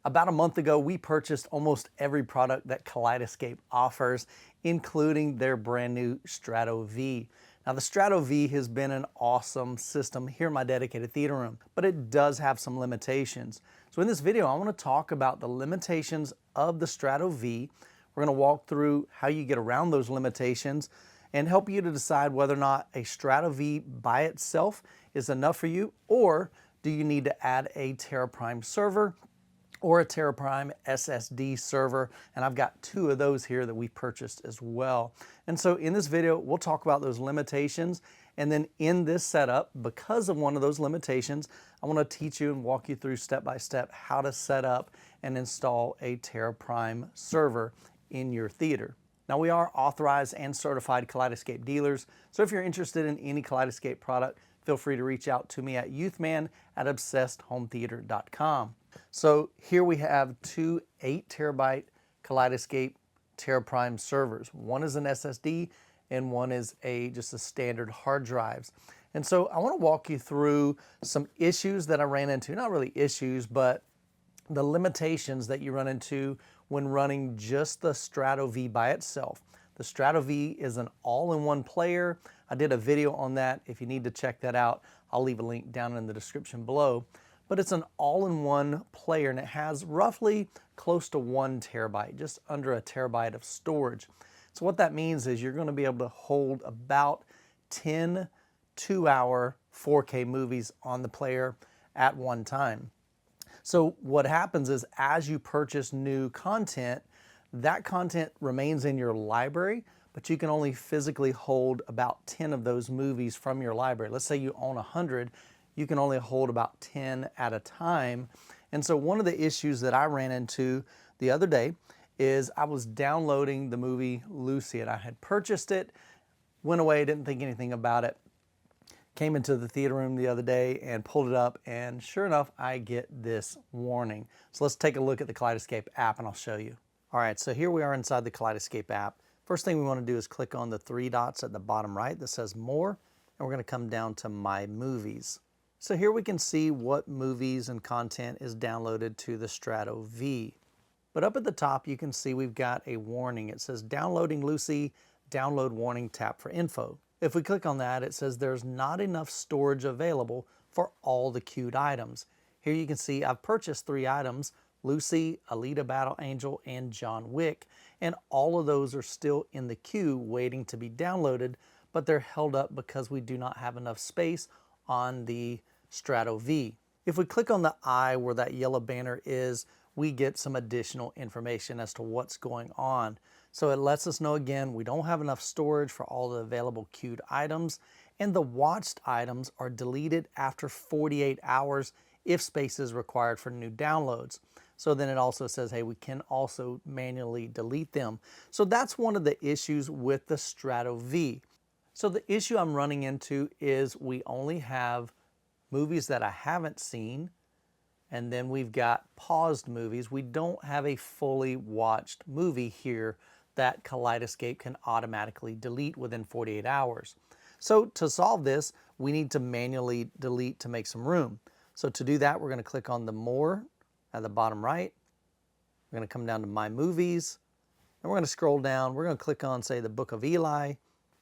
About a month ago, we purchased almost every product that Kaleidescape offers, including their brand new Strato V. Now, the Strato V has been an awesome system here in my dedicated theater room, but it does have some limitations. So in this video, I want to talk about the limitations of the Strato V. We're going to walk through how you get around those limitations and help you to decide whether or not a Strato V by itself is enough for you, or do you need to add a Terra Prime server or a Terra Prime SSD server, and I've got two of those here that we purchased as well. And so in this video, we'll talk about those limitations, and then in this setup, because of one of those limitations, I want to teach you and walk you through step by step how to set up and install a Terra Prime server in your theater. Now, we are authorized and certified Kaleidescape dealers, so if you're interested in any Kaleidescape product, feel free to reach out to me at youthman@obsessedhometheater.com. So here we have two 8 terabyte Kaleidescape Terra Prime servers. One is an SSD and one is just a standard hard drives. And so I want to walk you through some issues that I ran into, not really issues, but the limitations that you run into when running just the Strato V by itself. The Strato V is an all-in-one player. I did a video on that. If you need to check that out, I'll leave a link down in the description below. But it's an all-in-one player, and it has roughly close to 1 terabyte, just under a terabyte of storage. So what that means is you're going to be able to hold about 10 2-hour 4K movies on the player at one time. So what happens is as you purchase new content, that content remains in your library, but you can only physically hold about 10 of those movies from your library. Let's say you own 100, you can only hold about 10 at a time. And so one of the issues that I ran into the other day is I was downloading the movie Lucy, and I had purchased it, went away, didn't think anything about it, came into the theater room the other day and pulled it up, and sure enough, I get this warning. So let's take a look at the Kaleidescape app and I'll show you. All right, so here we are inside the Kaleidescape app. First thing we want to do is click on the 3 dots at the bottom right that says More, and we're going to come down to My Movies. So here we can see what movies and content is downloaded to the Strato V. But up at the top, you can see we've got a warning. It says Downloading Lucy, download warning, tap for info. If we click on that, it says there's not enough storage available for all the queued items. Here you can see I've purchased 3 items, Lucy, Alita Battle Angel, and John Wick, and all of those are still in the queue waiting to be downloaded, but they're held up because we do not have enough space on the Strato V. If we click on the eye where that yellow banner is, we get some additional information as to what's going on. So it lets us know again, we don't have enough storage for all the available queued items, and the watched items are deleted after 48 hours if space is required for new downloads. So then it also says, hey, we can also manually delete them. So that's one of the issues with the Strato V. So the issue I'm running into is we only have movies that I haven't seen, and then we've got paused movies. We don't have a fully watched movie here that Kaleidescape can automatically delete within 48 hours. So to solve this, we need to manually delete to make some room. So to do that, we're going to click on the More at the bottom right. We're going to come down to My Movies, and we're going to scroll down. We're going to click on, say, The Book of Eli.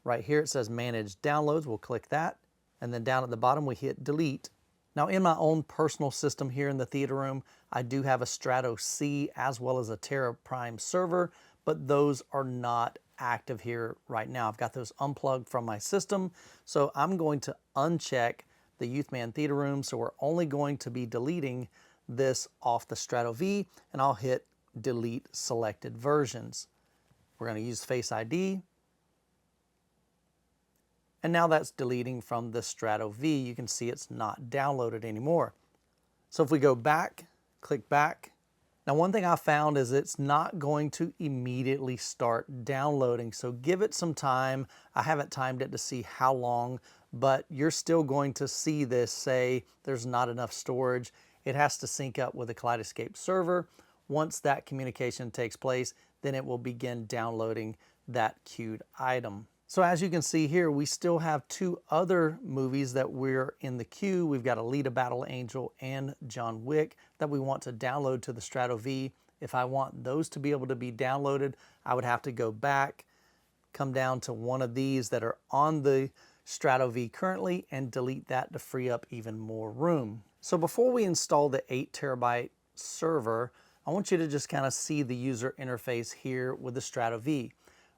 Right here it says Manage Downloads. We'll click that. And then down at the bottom, we hit Delete. Now, in my own personal system here in the theater room, I do have a Strato C as well as a Terra Prime server, but those are not active here right now. I've got those unplugged from my system, so I'm going to uncheck the Youthman theater room, so we're only going to be deleting this off the Strato V, and I'll hit Delete Selected Versions. We're going to use Face ID. And now that's deleting from the Strato V. You can see it's not downloaded anymore. So if we go back, click back. Now one thing I found is it's not going to immediately start downloading. So give it some time. I haven't timed it to see how long, but you're still going to see this say there's not enough storage. It has to sync up with the Kaleidescape server. Once that communication takes place, then it will begin downloading that queued item. So as you can see here, we still have two other movies that we're in the queue. We've got Alita Battle Angel and John Wick that we want to download to the Strato V. If I want those to be able to be downloaded, I would have to go back, come down to one of these that are on the Strato V currently and delete that to free up even more room. So before we install the 8 terabyte server, I want you to just kind of see the user interface here with the Strato V.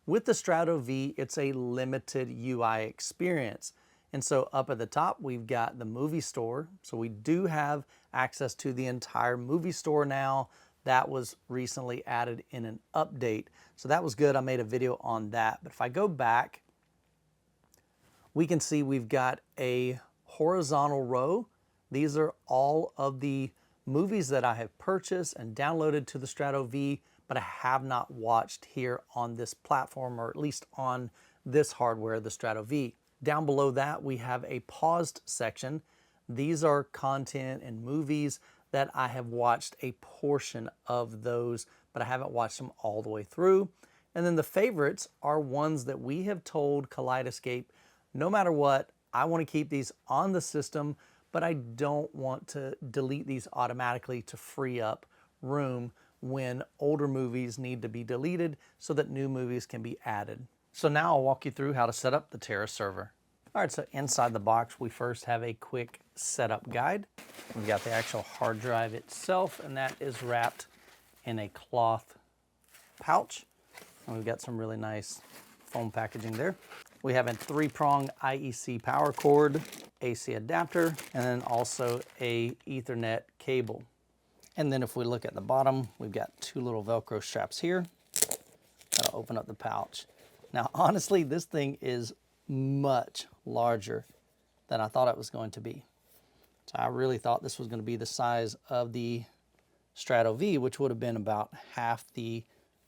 With the Strato V, it's a limited UI experience. And so up at the top, we've got the movie store. So we do have access to the entire movie store now. That was recently added in an update. So that was good. I made a video on that. But if I go back, we can see we've got a horizontal row. These are all of the movies that I have purchased and downloaded to the Strato V, but I have not watched here on this platform, or at least on this hardware, the Strato V. Down below that, we have a paused section. These are content and movies that I have watched a portion of those, but I haven't watched them all the way through. And then the favorites are ones that we have told Kaleidescape, no matter what, I want to keep these on the system, but I don't want to delete these automatically to free up room when older movies need to be deleted so that new movies can be added. So now I'll walk you through how to set up the Terra server. All right, so inside the box, we first have a quick setup guide. We've got the actual hard drive itself, and that is wrapped in a cloth pouch. And we've got some really nice foam packaging there. We have a 3-prong IEC power cord, AC adapter, and then also a Ethernet cable. And then if we look at the bottom, we've got 2 little Velcro straps here. That'll open up the pouch. Now, honestly, this thing is much larger than I thought it was going to be. So I really thought this was going to be the size of the Strato V, which would have been about half the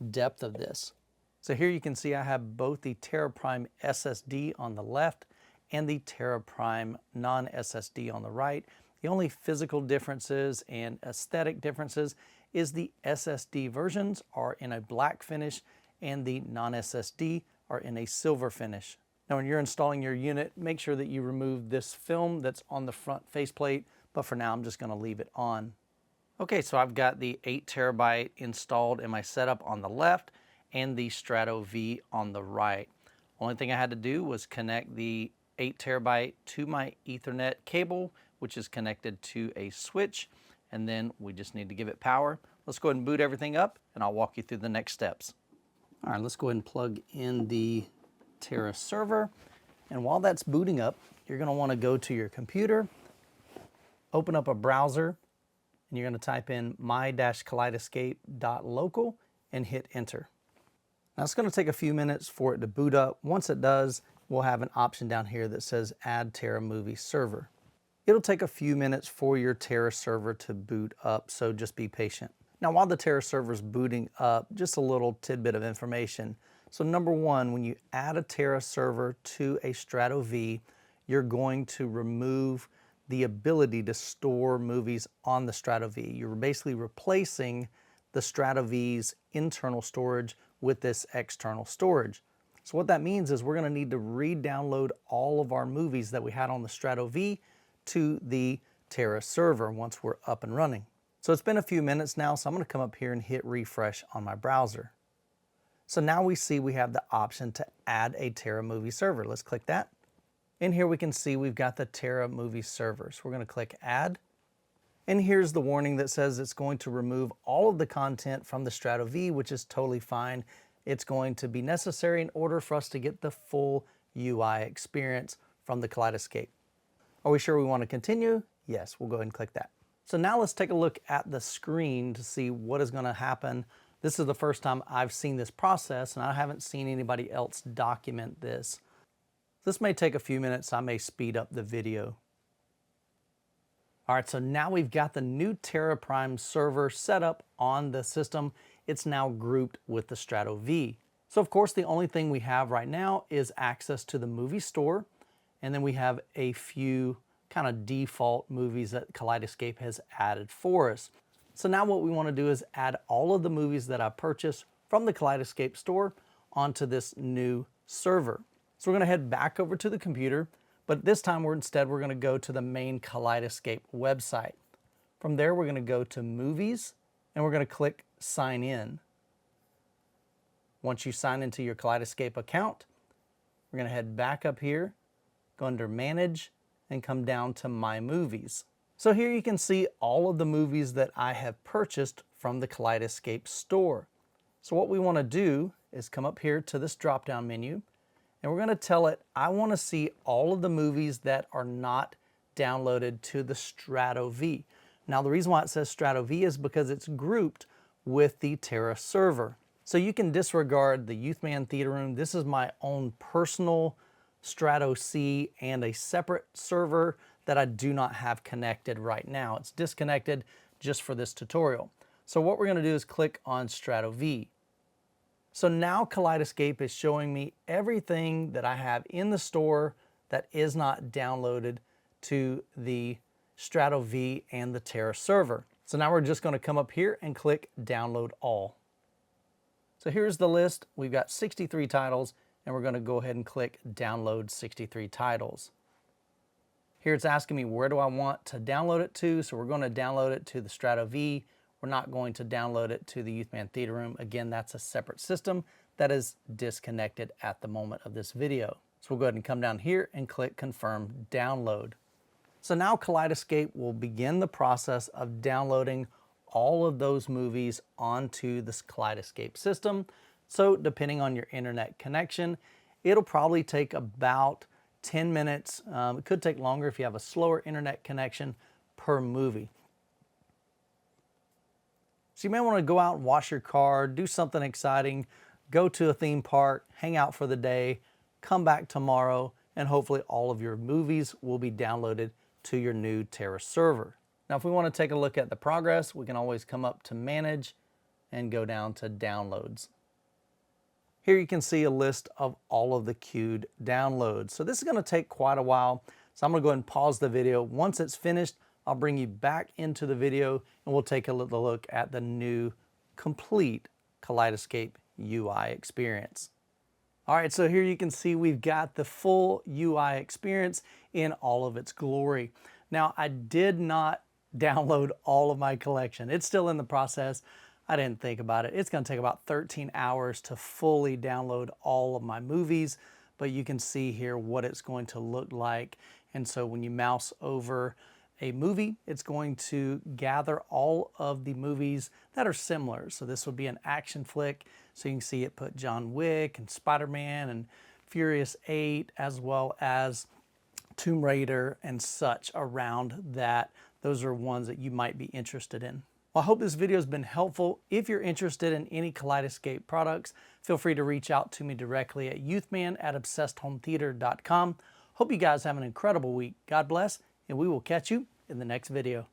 depth of this. So here you can see I have both the Terra Prime SSD on the left and the Terra Prime non-SSD on the right. The only physical differences and aesthetic differences is the SSD versions are in a black finish and the non-SSD are in a silver finish. Now when you're installing your unit, make sure that you remove this film that's on the front faceplate, but for now I'm just going to leave it on. Okay, so I've got the 8 terabyte installed in my setup on the left and the Strato V on the right. Only thing I had to do was connect the 8 terabyte to my Ethernet cable, which is connected to a switch, and then we just need to give it power. Let's go ahead and boot everything up, and I'll walk you through the next steps. All right, let's go ahead and plug in the Terra server, and while that's booting up, you're going to want to go to your computer, open up a browser, and you're going to type in my-kaleidescape.local and hit enter. Now it's going to take a few minutes for it to boot up. Once it does, we'll have an option down here that says Add Terra Movie Server. It'll take a few minutes for your Terra server to boot up, so just be patient. Now while the Terra server is booting up, just a little tidbit of information. So number one, when you add a Terra server to a Strato V, you're going to remove the ability to store movies on the Strato V. You're basically replacing the Strato V's internal storage with this external storage. So what that means is we're going to need to re-download all of our movies that we had on the Strato V to the Terra server once we're up and running. So it's been a few minutes now, so I'm going to come up here and hit refresh on my browser. So now we see we have the option to add a Terra movie server. Let's click that. In here we can see we've got the Terra movie server. So we're going to click add. And here's the warning that says it's going to remove all of the content from the Strato V, which is totally fine. It's going to be necessary in order for us to get the full UI experience from the Kaleidescape. Are we sure we want to continue? Yes, we'll go ahead and click that. So now let's take a look at the screen to see what is going to happen. This is the first time I've seen this process, and I haven't seen anybody else document this. This may take a few minutes. I may speed up the video. All right, so now we've got the new Terra Prime server set up on the system. It's now grouped with the Strato V. So of course, the only thing we have right now is access to the movie store. And then we have a few kind of default movies that Kaleidescape has added for us. So now what we want to do is add all of the movies that I purchased from the Kaleidescape store onto this new server. So we're going to head back over to the computer, but this time we're going to go to the main Kaleidescape website. From there, we're going to go to Movies, and we're going to click Sign In. Once you sign into your Kaleidescape account, we're going to head back up here, go under Manage, and come down to My Movies. So here you can see all of the movies that I have purchased from the Kaleidescape store. So what we want to do is come up here to this drop-down menu, and we're going to tell it, I want to see all of the movies that are not downloaded to the Strato V. Now the reason why it says Strato V is because it's grouped with the Terra server. So you can disregard the Youthman Theater Room. This is my own personal Strato C and a separate server that I do not have connected right now. It's disconnected just for this tutorial. So what we're going to do is click on Strato V. So now Kaleidescape is showing me everything that I have in the store that is not downloaded to the Strato V and the Terra server. So now we're just going to come up here and click Download All. So here's the list. We've got 63 titles, and we're going to go ahead and click Download 63 titles. Here it's asking me where do I want to download it to, so we're going to download it to the Strato V. We're not going to download it to the Youthman Theater Room. Again, that's a separate system that is disconnected at the moment of this video. So we'll go ahead and come down here and click Confirm Download. So now Kaleidescape will begin the process of downloading all of those movies onto this Kaleidescape system. So depending on your internet connection, it'll probably take about 10 minutes. It could take longer if you have a slower internet connection per movie. So you may want to go out and wash your car, do something exciting, go to a theme park, hang out for the day, come back tomorrow, and hopefully all of your movies will be downloaded to your new Terra server. Now, if we want to take a look at the progress, we can always come up to Manage and go down to Downloads. Here you can see a list of all of the queued downloads. So this is going to take quite a while. So I'm going to go ahead and pause the video. Once it's finished, I'll bring you back into the video and we'll take a look at the new complete Kaleidescape UI experience. All right, so here you can see we've got the full UI experience in all of its glory. Now, I did not download all of my collection. It's still in the process. I didn't think about it. It's going to take about 13 hours to fully download all of my movies, but you can see here what it's going to look like. And so when you mouse over a movie, it's going to gather all of the movies that are similar. So this would be an action flick. So you can see it put John Wick and Spider-Man and Furious 8, as well as Tomb Raider and such around that. Those are ones that you might be interested in. Well, I hope this video has been helpful. If you're interested in any Kaleidescape products, feel free to reach out to me directly at youthman@obsessedhometheater.com. Hope you guys have an incredible week. God bless, and we will catch you in the next video.